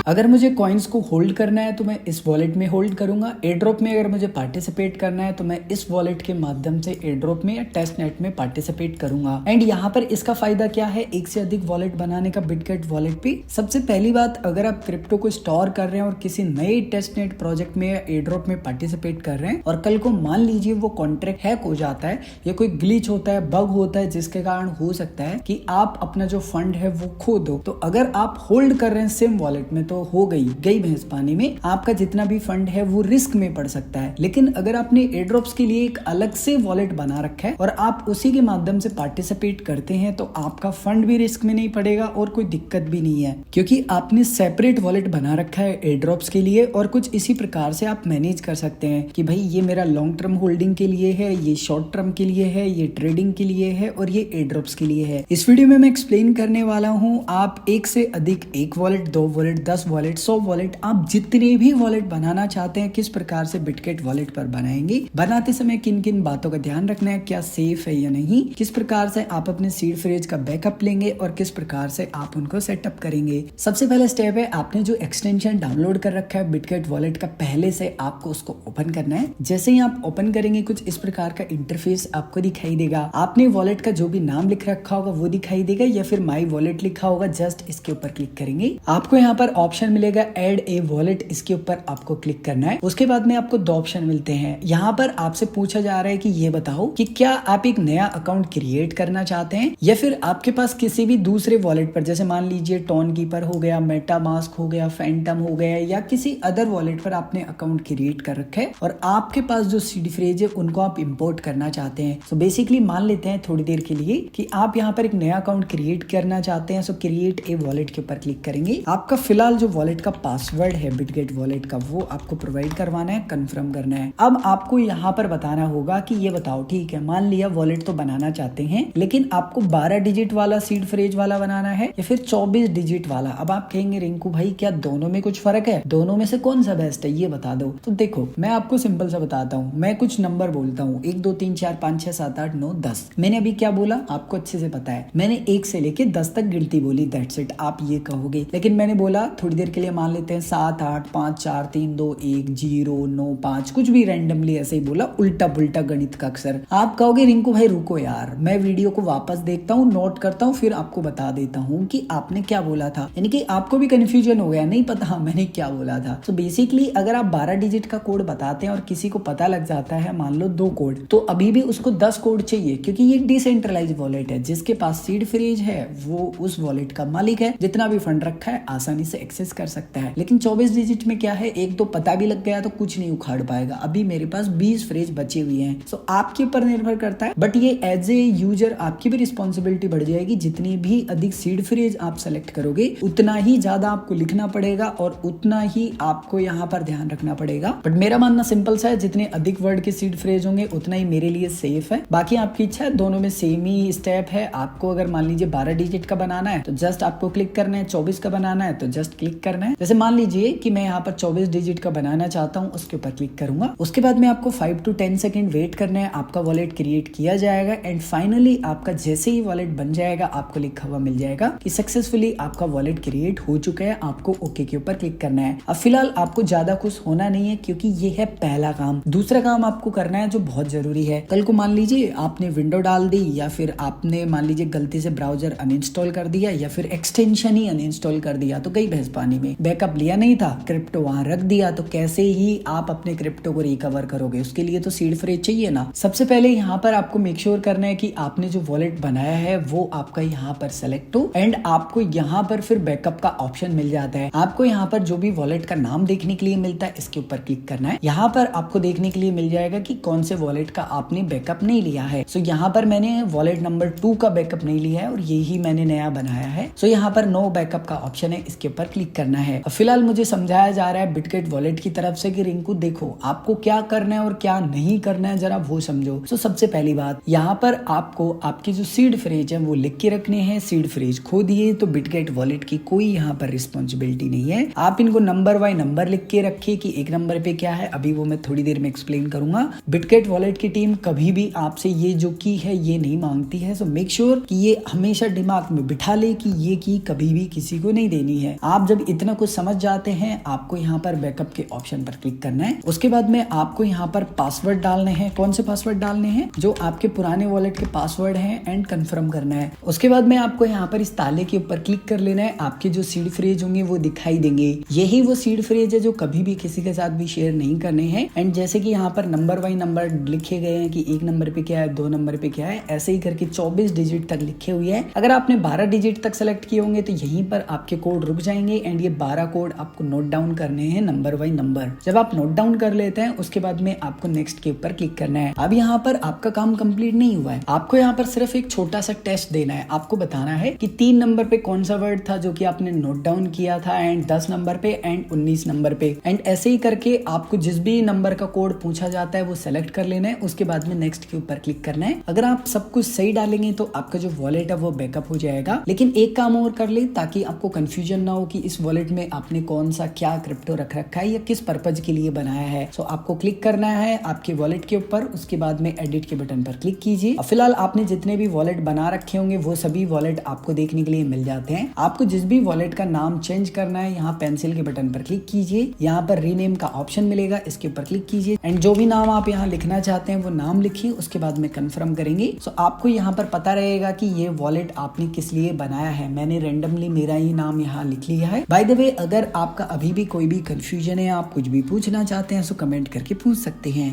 अगर मुझे कॉइन्स को होल्ड करना है तो मैं इस वॉलेट में होल्ड करूंगा। एयरड्रॉप में अगर मुझे पार्टिसिपेट करना है तो मैं इस वॉलेट के माध्यम से एयरड्रॉप में या टेस्ट नेट में पार्टिसिपेट करूंगा। एंड यहाँ पर इसका फायदा क्या है एक से अधिक वॉलेट बनाने का बिटगेट वॉलेट पे। सबसे पहली बात, अगर आप क्रिप्टो को स्टोर कर रहे हैं और किसी नए टेस्ट नेट प्रोजेक्ट में या एयरड्रॉप में पार्टिसिपेट कर रहे हैं और कल को मान लीजिए वो कॉन्ट्रैक्ट हैक हो जाता है या कोई ग्लिच होता है, बग होता है, जिसके कारण हो सकता है कि आप अपना जो फंड है वो खो दो, तो अगर आप होल्ड कर रहे हैं सेम वॉलेट में तो हो गई भैंस पानी में, आपका जितना भी फंड है वो रिस्क में पड़ सकता है। लेकिन अगर आपने एयरड्रॉप्स के लिए एक अलग से वॉलेट बना रखा है और आप उसी के माध्यम से पार्टिसिपेट करते हैं तो आपका फंड भी रिस्क में नहीं पड़ेगा और कोई दिक्कत भी नहीं है, क्योंकि आपने सेपरेट वॉलेट बना रखा है एयरड्रॉप्स के लिए। और कुछ इसी प्रकार से आप मैनेज कर सकते हैं कि भाई ये मेरा लॉन्ग टर्म होल्डिंग के लिए है, ये शॉर्ट टर्म के लिए है, ये ट्रेडिंग के लिए है और ये एयरड्रॉप्स के लिए है। इस वीडियो में मैं एक्सप्लेन करने वाला हूँ आप एक से अधिक एक वॉलेट, 2 वॉलेट, 10 वॉलेट, 100 वॉलेट, आप जितने भी वॉलेट बनाना चाहते हैं किस प्रकार से बिटगेट वॉलेट पर बनाएंगे, बनाते समय किन किन बातों का ध्यान रखना है, क्या सेफ है या नहीं, किस प्रकार से आप अपने सीड फ्रेज का बैकअप लेंगे और किस प्रकार से आप उनको सेटअप करेंगे। सबसे पहला स्टेप है आपने जो एक्सटेंशन डाउनलोड कर रखा है बिटगेट वॉलेट का, पहले से आपको उसको ओपन करना है। जैसे ही आप ओपन करेंगे कुछ इस प्रकार का इंटरफेस आपको दिखाई देगा। आपने वॉलेट का जो भी नाम लिख रखा होगा वो दिखाई देगा या फिर माई वॉलेट लिखा होगा, जस्ट इसके ऊपर क्लिक करेंगे आपको यहाँ पर ऑप्शन मिलेगा ऐड ए वॉलेट, इसके ऊपर आपको क्लिक करना है। उसके बाद में आपको 2 ऑप्शन मिलते हैं। यहाँ पर आपसे पूछा जा रहा है कि ये बताओ कि क्या आप एक नया अकाउंट क्रिएट करना चाहते हैं या फिर आपके पास किसी भी दूसरे वॉलेट पर, जैसे मान लीजिए टोन कीपर हो गया, मेटामास्क हो गया, फैंटम हो गया या किसी अदर वॉलेट पर आपने अकाउंट क्रिएट कर रखा है और आपके पास जो सीड फ्रेज है उनको आप इंपोर्ट करना चाहते हैं। सो बेसिकली मान लेते हैं थोड़ी देर के लिए कि आप यहाँ पर एक नया अकाउंट क्रिएट करना चाहते हैं। सो क्रिएट ए वॉलेट के ऊपर क्लिक करेंगे। आपका फिलहाल जो वॉलेट का पासवर्ड है बिटगेट वॉलेट का वो आपको प्रोवाइड करवाना है, कंफर्म करना है। अब आपको यहाँ पर बताना होगा कि ये बताओ, ठीक है मान लिया वॉलेट तो बनाना चाहते हैं लेकिन आपको 12 डिजिट वाला सीड फ्रेज वाला बनाना है या फिर 24 डिजिट वाला। अब आप कहेंगे रिंकू भाई क्या दोनों में कुछ फर्क है, दोनों में से कौन सा बेस्ट है ये बता दो। तो देखो मैं आपको सिंपल सा बताता हूँ, मैं कुछ नंबर बोलता हूँ 1 2 3 4 5 6 7 8 9 10। मैंने अभी क्या बोला आपको अच्छे से पता है, मैंने 1 से लेके 10 तक गिनती बोली, दैट्स इट। आप ये कहोगे लेकिन मैंने बोला थोड़ी देर के लिए मान लेते हैं 7 8 5 4 3 2 1 0 9 5, कुछ भी रैंडमली ऐसे ही बोला, उल्टा पुल्टा गणित का अक्षर। आप कहोगे रिंकू भाई रुको यार, मैं वीडियो को वापस देखता हूँ, नोट करता हूँ, फिर आपको बता देता हूँ कि आपने क्या बोला था। यानी कि आपको भी कंफ्यूजन हो गया, नहीं पता मैंने क्या बोला था। तो बेसिकली अगर आप 12 डिजिट का कोड बताते हैं और किसी को पता लग जाता है मान लो 2 कोड, तो अभी भी उसको 10 कोड चाहिए, क्योंकि ये डिसेंट्रलाइज वॉलेट है। जिसके पास सीड फ्रेज है वो उस वॉलेट का मालिक है, जितना भी फंड रखा है आसानी से एक्सेस कर सकता है। लेकिन 24 डिजिट में क्या है, एक तो पता भी लग गया तो कुछ नहीं उखाड़ पाएगा। अभी मेरे पास 20 फ्रेज बचे हुए हैं। सो आपके ऊपर निर्भर करता है, बट ये एज ए यूजर आपकी भी रिस्पॉन्सिबिलिटी बढ़ जाएगी। जितनी भी अधिक सीड फ्रेज आप सेलेक्ट करोगे उतना ही ज्यादा आपको लिखना पड़ेगा और उतना ही आपको यहाँ पर ध्यान रखना पड़ेगा। बट मेरा मानना सिंपल सा है, जितने अधिक वर्ड के सीड फ्रेज होंगे उतना ही मेरे लिए सेफ है। बाकी आपकी इच्छा है, दोनों में सेम ही स्टेप है। आपको अगर मान लीजिए 12 डिजिट का बनाना है तो जस्ट आपको क्लिक करना है, 24 का बनाना है तो जस्ट क्लिक करना है। जैसे मान लीजिए कि मैं यहाँ पर 24 डिजिट का बनाना चाहता हूँ, उसके ऊपर क्लिक करूंगा। उसके बाद में आपको 5 to 10 सेकंड वेट करना है, आपका वॉलेट क्रिएट किया जाएगा एंड फाइनली आपका जैसे ही वॉलेट बन जाएगा आपको लिखा हुआ मिल जाएगा कि सक्सेसफुली आपका वॉलेट क्रिएट हो चुका है। आपको ओके के ऊपर क्लिक करना है। अब फिलहाल आपको ज्यादा कुछ होना नहीं है क्योंकि ये है पहला काम। दूसरा काम आपको करना है जो बहुत जरूरी है। कल को मान लीजिए आपने विंडो डाल दी या फिर आपने मान लीजिए गलती से ब्राउजर अनइंस्टॉल कर दिया या फिर एक्सटेंशन ही अनइंस्टॉल कर दिया, तो गई भैंस पानी में। बैकअप लिया नहीं था, क्रिप्टो वहां रख दिया, तो कैसे ही आप अपने क्रिप्टो को रिकवर करोगे? उसके लिए तो सीड फ्रेज चाहिए ना। सबसे पहले यहाँ पर आपको मेक श्योर करना है कि आपने जो वॉलेट बनाया है वो आपका यहाँ पर सेलेक्ट हो एंड आपको यहाँ पर फिर बैकअप का ऑप्शन मिल जाता है। आपको यहाँ पर जो भी वॉलेट का नाम देखने के लिए मिलता है इसके ऊपर क्लिक करना है। यहाँ पर आपको देखने के लिए मिल जाएगा कि कौन से वॉलेट का आपने बैकअप नहीं लिया है। सो यहाँ पर मैंने वॉलेट नंबर 2 का बैकअप नहीं लिया है और यही मैंने नया बनाया है। सो यहाँ पर नो बैकअप का ऑप्शन है, इसके ऊपर क्लिक करना है। फिलहाल मुझे समझाया जा रहा है बिटगेट वॉलेट की तरफ से कि रिंकू देखो आपको क्या करना है और क्या नहीं करना है, जरा वो समझो। सो सबसे पहली बात यहाँ पर आपको आपकी जो सीड फ्रेज है वो लिख के रखने हैं। सीड फ्रेज खो दिए तो बिटगेट वॉलेट की कोई यहाँ पर रिस्पॉन्सिबिलिटी नहीं है। आप इनको नंबर बाय नंबर लिख के रखिए कि एक नंबर पे क्या है, अभी वो मैं थोड़ी देर में एक्सप्लेन करूंगा। बिटगेट वॉलेट की टीम कभी भी आपसे ये जो की है ये नहीं मांगती है। सो मेक श्योर कि ये हमेशा दिमाग में बिठा ले कि ये की कभी भी किसी को नहीं देनी है। आप जब जब इतना कुछ समझ जाते हैं, आपको यहाँ पर बैकअप के ऑप्शन पर क्लिक करना है। उसके बाद में आपको यहाँ पर पासवर्ड डालने हैं। कौन से पासवर्ड डालने हैं? जो आपके पुराने वॉलेट के पासवर्ड हैं, एंड कंफर्म करना है। उसके बाद में आपको यहाँ पर इस ताले के ऊपर क्लिक कर लेना है। आपके जो सीड फ्रेज होंगे वो दिखाई देंगे। यही वो सीड फ्रेज है जो कभी भी किसी के साथ भी शेयर नहीं करने हैं। एंड जैसे कि यहाँ पर नंबर बाई नंबर लिखे गए हैं कि 1 नंबर पे क्या है, 2 नंबर पे क्या है, ऐसे ही करके 24 डिजिट तक लिखे हुए हैं। अगर आपने 12 डिजिट तक सेलेक्ट किए होंगे तो यहीं पर आपके कोड रुक जाएंगे। एंड ये 12 कोड आपको नोट डाउन करने हैं नंबर बाई नंबर। जब आप नोट डाउन कर लेते हैं, उसके बाद में आपको नेक्स्ट के ऊपर क्लिक करना है। अब यहाँ पर आपका काम कंप्लीट नहीं हुआ है। आपको यहाँ पर सिर्फ एक छोटा सा टेस्ट देना है। आपको बताना है कि 3 नंबर पे कौन सा वर्ड था जो कि आपने नोट डाउन किया था, एंड 10 नंबर पे एंड 19 नंबर पे। एंड ऐसे ही करके आपको जिस भी नंबर का कोड पूछा जाता है वो सेलेक्ट कर लेना है। उसके बाद में नेक्स्ट के ऊपर क्लिक करना है। अगर आप सब कुछ सही डालेंगे तो आपका जो वॉलेट है वो बैकअप हो जाएगा। लेकिन एक काम और कर ले ताकि आपको कंफ्यूजन ना हो कि इस वॉलेट में आपने कौन सा क्या क्रिप्टो रख रखा है या किस पर्पज के लिए बनाया है। सो आपको क्लिक करना है आपके वॉलेट के ऊपर। उसके बाद में एडिट के बटन पर क्लिक कीजिए। फिलहाल आपने जितने भी वॉलेट बना रखे होंगे वो सभी वॉलेट आपको देखने के लिए मिल जाते हैं। आपको जिस भी वॉलेट का नाम चेंज करना है, यहाँ पेंसिल के बटन पर क्लिक कीजिए। यहाँ पर रीनेम का ऑप्शन मिलेगा, इसके ऊपर क्लिक कीजिए। एंड जो भी नाम आप यहाँ लिखना चाहते हैं वो नाम लिखिए। उसके बाद में कंफर्म करेंगे। सो आपको यहाँ पर पता रहेगा कि ये वॉलेट आपने किस लिए बनाया है। मैंने रेंडमली मेरा ही नाम यहाँ लिख लिया है। बाय द वे, अगर आपका अभी भी कोई भी कंफ्यूजन है, आप कुछ भी पूछना चाहते हैं तो कमेंट करके पूछ सकते हैं।